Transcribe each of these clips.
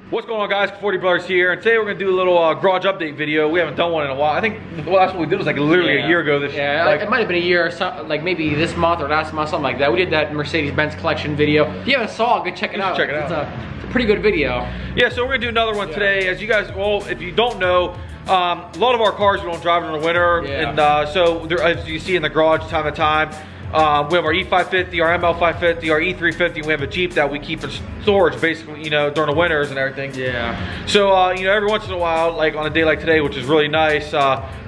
What's going on, guys? 40 Brothers here, and today we're gonna do a little garage update video. We haven't done one in a while. I think the last one we did was like literally a year ago. It might have been a year or something, like maybe this month or last month, something like that. We did that Mercedes-Benz collection video. If you haven't saw it, go check it out. Check it out. It's a pretty good video. Yeah, so we're gonna do another one today. As you guys, well, if you don't know, a lot of our cars we don't drive in the winter, and so there, as you see in the garage time to time. We have our E550, our ML550, our E350. We have a Jeep that we keep in storage, basically, you know, during the winters and everything. Yeah. So, you know, every once in a while, like on a day like today, which is really nice,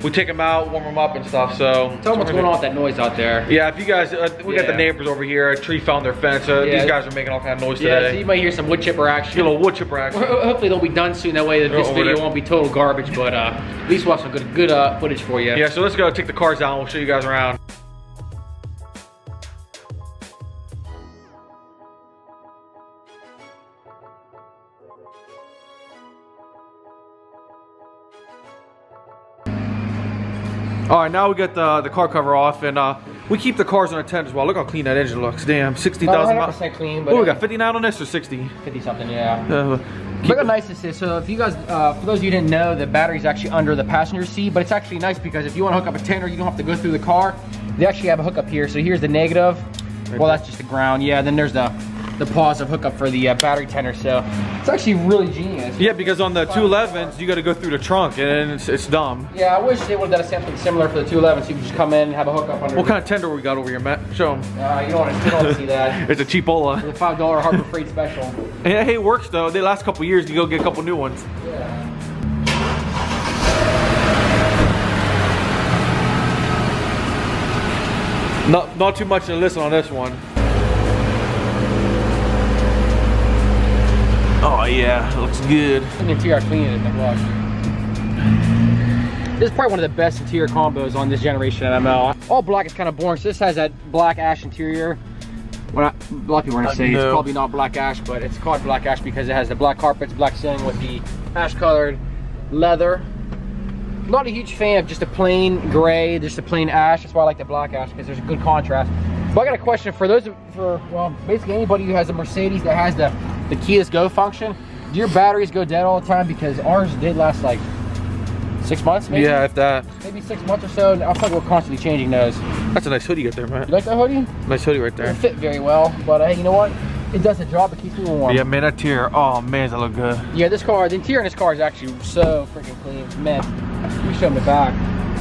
we take them out, warm them up and stuff. So tell them what's going on with that noise out there. Yeah, if you guys, we got the neighbors over here. A tree fell on their fence. These guys are making all kind of noise today. Yeah, so you might hear some wood chipper action. Get a little wood chipper action. Hopefully they'll be done soon. That way this video won't be total garbage, but at least we'll have some good footage for you. Yeah, so let's go take the cars down. We'll show you guys around. All right, now we got the car cover off, and we keep the cars on a 10 as well. Look how clean that engine looks. Damn, 60,000 miles. 100% clean. But we got 59 on this or 60? 50 something, yeah. Look how nice this is. So if you guys, for those of you who didn't know, the battery's actually under the passenger seat, but it's actually nice because if you want to hook up a tender, you don't have to go through the car. They actually have a hookup here. So here's the negative. Well, that's just the ground. Yeah, then there's the positive hookup for the battery tender. So it's actually really genius. Yeah, because on the 211s, you got to go through the trunk, and it's dumb. Yeah, I wish they would have done something similar for the 211s. So you can just come in and have a hookup under. What kind of tender we got over here, Matt? Show them. You don't want to see that. It's a cheapola. It's a $5 Harbor Freight special. Yeah, hey, it works though. The last couple years, you go get a couple new ones. Yeah. Not too much to listen on this one. Oh yeah, it looks good. The interior clean in the wash. This is probably one of the best interior combos on this generation of ML. All black is kind of boring, so this has that black ash interior. A lot of people are gonna say it's probably not black ash, but it's called black ash because it has the black carpets, black ceiling with the ash colored leather. Not a huge fan of just a plain gray, just a plain ash. That's why I like the black ash, because there's a good contrast. But I got a question for those, well, basically anybody who has a Mercedes that has the keyless go function. Do your batteries go dead all the time? Because ours did last like 6 months, maybe? Yeah, if that. Maybe 6 months or so. And I feel like we're constantly changing those. That's a nice hoodie right there, man. You like that hoodie? Nice hoodie right there. It fit very well, but hey, you know what? It does the job. It keeps me warm. Yeah, man, that interior. Oh man, does that look good? Yeah, the interior in this car is actually so freaking clean. Man, we show them the back,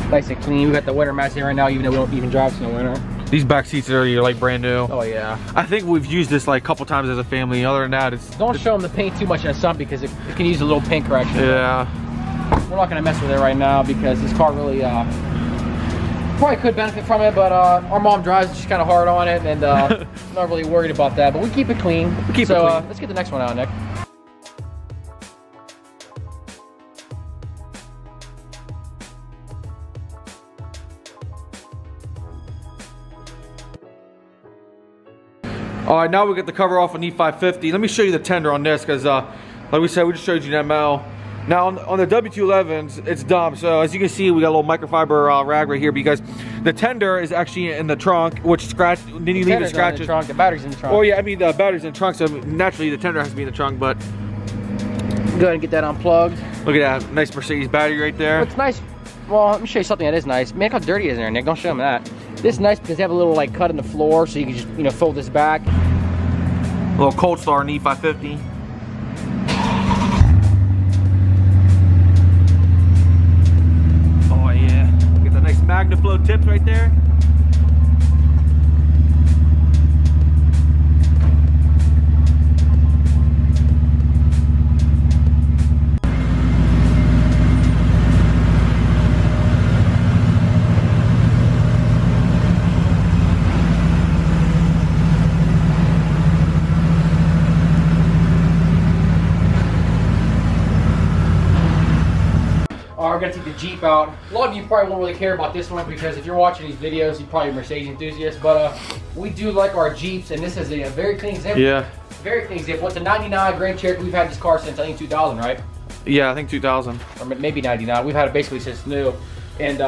nice and clean. We got the winter mats here right now, even though we don't even drive in the winter. These back seats are like brand new. Oh yeah. I think we've used this like a couple times as a family. Other than that, don't show them the paint too much in the sun because it can use a little paint correction. Yeah. We're not gonna mess with it right now because this car really probably could benefit from it, but our mom drives just kind of hard on it, and I'm not really worried about that. But we keep it clean. We keep it clean. Let's get the next one out, Nick. All right, now we get the cover off on E550. Let me show you the tender on this, because like we said, we just showed you an ML. Now on the W211s, it's dumb. So as you can see, we got a little microfiber rag right here because the tender is actually in the trunk, which scratch. Then you leave the scratches. The battery's in the trunk. Oh yeah, I mean the battery's in the trunk, so naturally the tender has to be in the trunk. But go ahead and get that unplugged. Look at that nice Mercedes battery right there. It's nice. Well, let me show you something that is nice. Man, look how dirty it is in there, Nick. Don't show them that. This is nice because they have a little like cut in the floor, so you can just fold this back. A little Cold Star in E550. Oh yeah, get the nice MagnaFlow tips right there. We're gonna take the Jeep out. A lot of you probably won't really care about this one because if you're watching these videos, you're probably a Mercedes enthusiast. But we do like our Jeeps, and this is a very clean example. Yeah. Very clean example. It's a '99 Grand Cherokee. We've had this car since I think 2000, right? Yeah, I think 2000. Or maybe '99. We've had it basically since new, and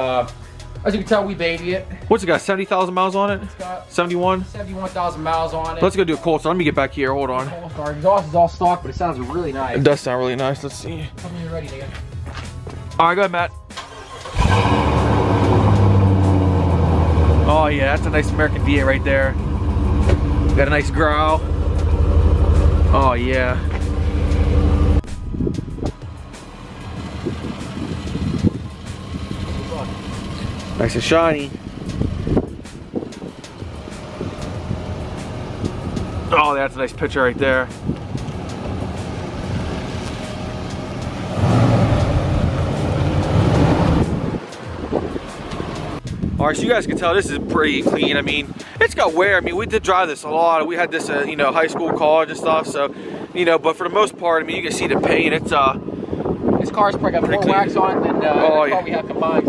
As you can tell, we baby it. What's it got, 70,000 miles on it? It's got 71? 71,000 miles on it. Let's go do a cold start. Let me get back here, hold on. Cold start. Exhaust is all stock, but it sounds really nice. It does sound really nice, let's see. Tell me you're ready, Dan. All right, go ahead, Matt. Oh yeah, that's a nice American V8 right there. Got a nice growl. Oh yeah. Nice and shiny. Oh, that's a nice picture right there. All right, so you guys can tell this is pretty clean. I mean, it's got wear. I mean, we did drive this a lot. We had this, you know, high school, college and stuff. So, you know, but for the most part, I mean, you can see the paint. It's this car's probably got more clean. wax on it than the car we have combined.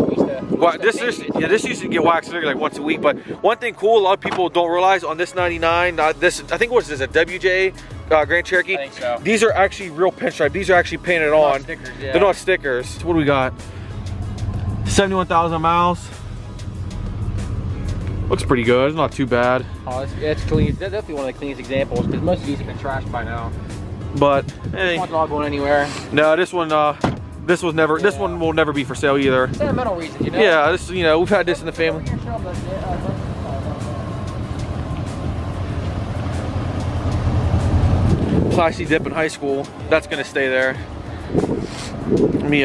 This used to get waxed like once a week. But one thing cool, a lot of people don't realize on this 99, this I think what is this, a WJ Grand Cherokee? I think so. These are actually real pinstripe. These are actually painted on. Stickers, yeah. They're not stickers. What do we got? 71,000 miles. Looks pretty good. It's not too bad. Oh, it's clean. It's definitely one of the cleanest examples because most of these have been trashed by now. But hey, It's not going anywhere. no, this one was never. This one will never be for sale either. Sentimental reasons, you know. Yeah, this, you know, we've had this in the family. Classy dip in high school. That's gonna stay there. Let me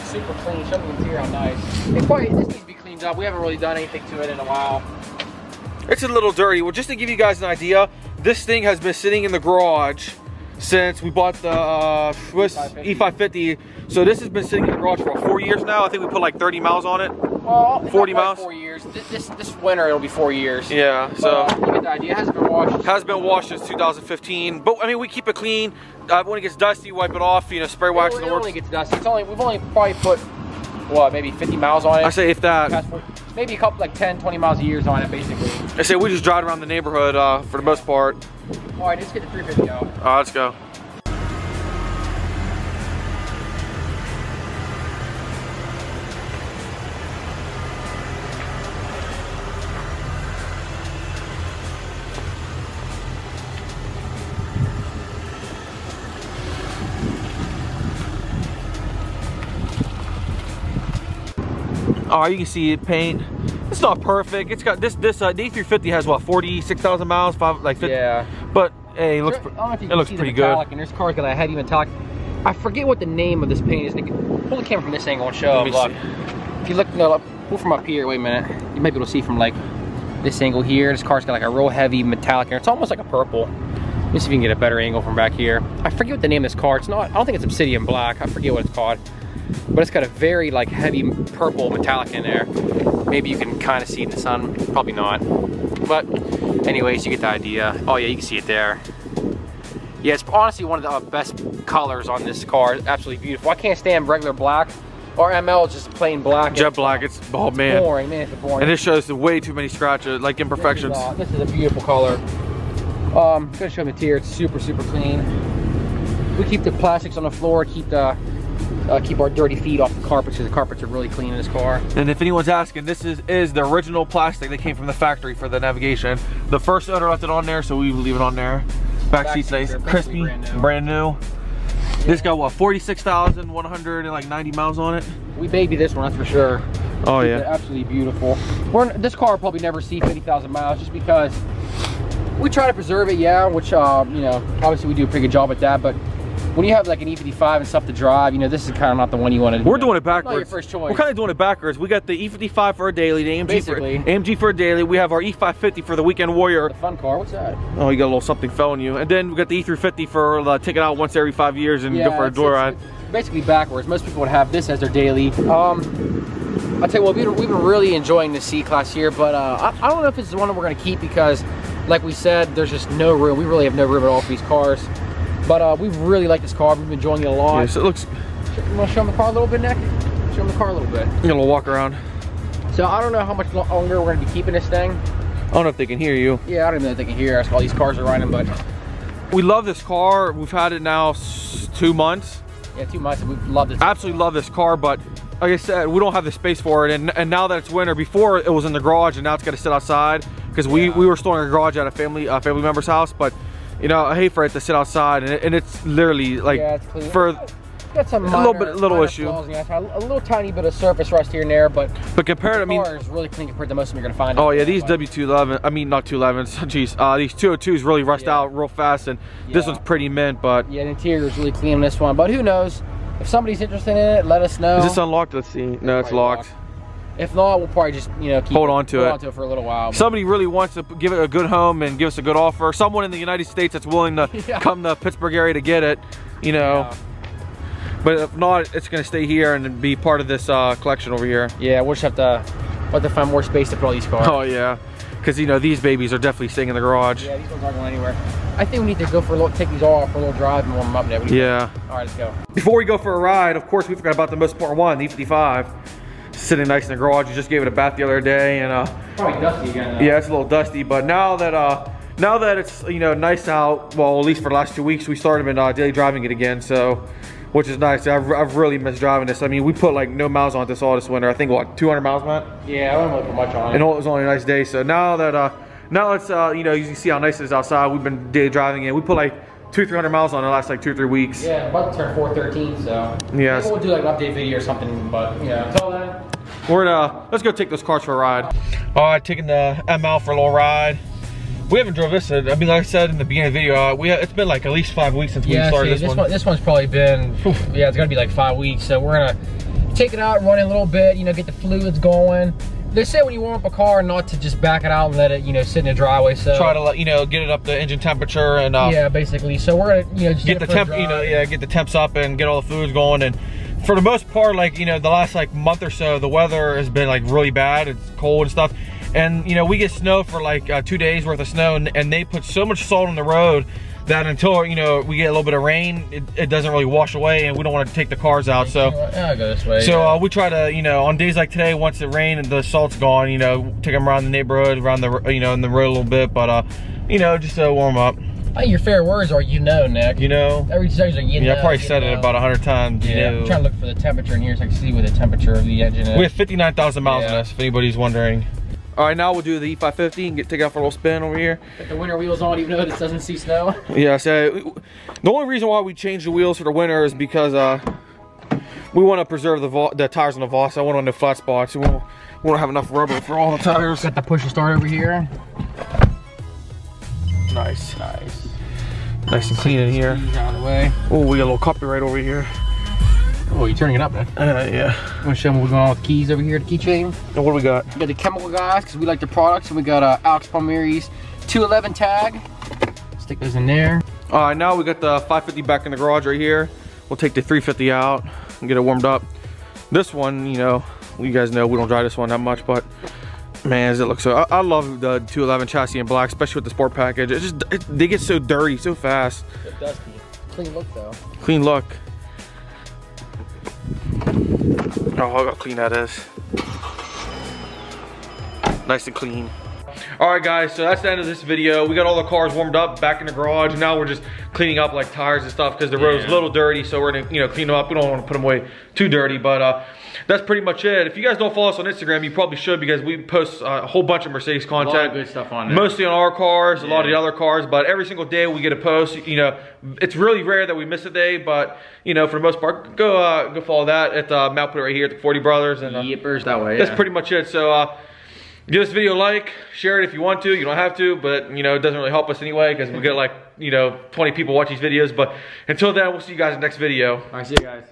Super clean. Show the interior how nice. This needs to be cleaned up. We haven't really done anything to it in a while. It's a little dirty. Well, just to give you guys an idea, this thing has been sitting in the garage since we bought the E550. So this has been sitting in the garage for 4 years now. I think we put like 30 miles on it. Well, 40 miles. 4 years. This winter it'll be 4 years. Yeah. So you get the idea. It hasn't been washed. Has been washed since 2015. But I mean, we keep it clean. When it gets dusty, wipe it off. You know, spray wax in the works. It only gets dusty. We've only probably put what, maybe 50 miles on it. I say if that. Maybe a couple, like 10, 20 miles a year on it, basically. I say we just drive around the neighborhood for the most part. All right, let's get the 350 out. Let's go. Oh, you can see it paint. It's not perfect. It's got this the E350 has what, 46,000 miles, 50. Yeah. But hey, it looks pretty good. And this car's got a heavy metallic. I forget what the name of this paint is. Pull the camera from this angle and show. Look. If you look, pull from up here. Wait a minute. You might be able to see from like this angle here. This car's got like a real heavy metallic, and it's almost like a purple. Let me see if you can get a better angle from back here. I forget what the name of this car. It's not. I don't think it's Obsidian Black. I forget what it's called. But it's got a very like heavy purple metallic in there. Maybe you can kind of see it in the sun, probably not. But anyways, you get the idea. Oh yeah, you can see it there. Yeah, it's honestly one of the best colors on this car. It's absolutely beautiful. I can't stand regular black. Or ML is just plain black. Jet black, it's, oh man. Boring, man, it's boring. And it shows way too many scratches, like imperfections. This is a beautiful color. I'm gonna show the interior, it's super, super clean. We keep the plastics on the floor, keep our dirty feet off the carpets, because the carpets are really clean in this car. And if anyone's asking, this is the original plastic that came from the factory for the navigation. The first owner left it on there, so we leave it on there. Back seat's nice, crispy, brand new. Yeah. This got what, 46,190 miles on it? We baby this one, that's for sure. Oh yeah. Absolutely beautiful. This car will probably never see 50,000 miles just because we try to preserve it, yeah, which, you know, obviously we do a pretty good job at that, but when you have like an E55 and stuff to drive, you know, this is kind of not the one you want to do. We're doing it backwards. Not your first choice. We're kind of doing it backwards. We got the E55 for a daily, the AMG for a daily. We have our E550 for the weekend warrior. The fun car, what's that? Oh, you got a little something fell on you. And then we got the E350 for taking out once every 5 years and go for a joyride. It's basically backwards. Most people would have this as their daily. I'll tell you what, we've been really enjoying the C-Class here, but I don't know if it's the one that we're going to keep because, like we said, there's just no room. We really have no room at all for these cars. But we really like this car. We've been enjoying it a lot. Yeah, so it looks... You want to show them the car a little bit, Nick? Show them the car a little bit. I'm going to walk around. So I don't know how much longer we're going to be keeping this thing. I don't know if they can hear you. Yeah, I don't even know if they can hear us while these cars are running, but... We love this car. We've had it now 2 months. Yeah, 2 months, and we've loved it. Absolutely love this car, but like I said, we don't have the space for it, and now that it's winter, before it was in the garage, and now it's got to sit outside because we were storing a garage at a family member's house. But you know, I hate for it to sit outside, and it's literally like it's for. Got some little issue. Flaws, a little tiny bit of surface rust here and there, but compared, I mean, the car is really clean compared to most of them you're gonna find. Oh yeah, these W211, I mean not 211s. Geez, these 202s really rust out real fast, and this one's pretty mint. But yeah, the interior is really clean in this one. But who knows? If somebody's interested in it, let us know. Is this unlocked? Let's see. No, it's locked. If not, we'll probably just hold on to it for a little while. Somebody really wants to give it a good home and give us a good offer. Someone in the United States that's willing to come to the Pittsburgh area to get it, you know. Yeah. But if not, it's gonna stay here and be part of this collection over here. Yeah, we'll just have to find more space to put all these cars. Oh yeah, because you know these babies are definitely staying in the garage. Yeah, these ones aren't going anywhere. I think we need to go for a little, take these all off for a little drive and warm them up now. Yeah. All right, let's go. Before we go for a ride, of course, we forgot about the most important one, the E55. Sitting nice in the garage. You just gave it a bath the other day, and probably dusty again. Though. Yeah, it's a little dusty, but now that it's nice out, well, at least for the last 2 weeks, we started been daily driving it again, so. Which is nice. I've really missed driving this. I mean, we put like no miles on this all this winter. I think what, 200 miles, Matt? Yeah, I don't really put much on it. And it was only a nice day. So now that now it's you can see how nice it is outside. We've been daily driving it. We put like 200-300 miles on it the last like 2 or 3 weeks. Yeah, about to turn 413. So yeah, maybe we'll do like an update video or something. But until then, we're let's go take those cars for a ride. All right, taking the ML for a little ride. We haven't drove this. I mean, like I said in the beginning of the video, it's been like at least 5 weeks since we started this one. This one's probably been, yeah, it's gonna be like 5 weeks. So we're gonna take it out, run it a little bit, get the fluids going. They say when you warm up a car, not to just back it out and let it, sit in the driveway. So try to get it up to engine temperature and yeah, basically. So we're gonna, just get the temp, get the temps up and get all the fluids going. And for the most part, like the last like month or so, the weather has been like really bad. It's cold and stuff. And we get snow for like 2 days worth of snow, and they put so much salt on the road that until we get a little bit of rain, it doesn't really wash away, and we don't want to take the cars out. So I'll go this way. So we try to on days like today, once the rain and the salt's gone, take them around the neighborhood, around the in the road a little bit, but just to warm up. I think your favorite words are Nick. Every time yeah, I probably said it about 100 times. Yeah, I'm trying to look for the temperature in here so I can see what the temperature of the engine is. We have 59,000 miles on this, if anybody's wondering. All right, now we'll do the E550 and take it out for a little spin over here. Put the winter wheels on, even though this doesn't see snow. Yeah, so the only reason why we changed the wheels for the winter is because we want to preserve the tires on the Voss. I want on the flat spots. We don't have enough rubber for all the tires. Got the push to start over here. Nice. Nice and clean in here. Out of the way. Oh, we got a little copyright over here. Oh, you're turning it up, man. Yeah. I'm gonna show them what we're going on with the keys over here, the keychain. And what do we got? We got the chemical guys, because we like their products, and we got Alex Palmieri's 211 tag. Stick those in there. All right, now we got the 550 back in the garage right here. We'll take the 350 out and get it warmed up. This one, you guys know we don't drive this one that much, but man, does it look so. I love the 211 chassis in black, especially with the sport package. They get so dirty so fast. They're dusty. Clean look though. Clean look. Oh, look how clean that is. Nice and clean. All right, guys, so that's the end of this video. We got all the cars warmed up back in the garage, and now we're just cleaning up like tires and stuff because the road's a little dirty, so we're gonna clean them up. We don't want to put them away too dirty, but that's pretty much it. If you guys don't follow us on Instagram, you probably should, because we post a whole bunch of Mercedes content. A lot of good stuff on there. Mostly on our cars, a lot of the other cars, but every single day we get a post. It's really rare that we miss a day, but for the most part, go follow that at Matt put it right here at the 40 Brothers, and Yippers that way. That's pretty much it. So give this video a like, share it if you want to. You don't have to, but it doesn't really help us anyway, because we get like 20 people watch these videos. But until then, we'll see you guys in the next video. All right, see you guys.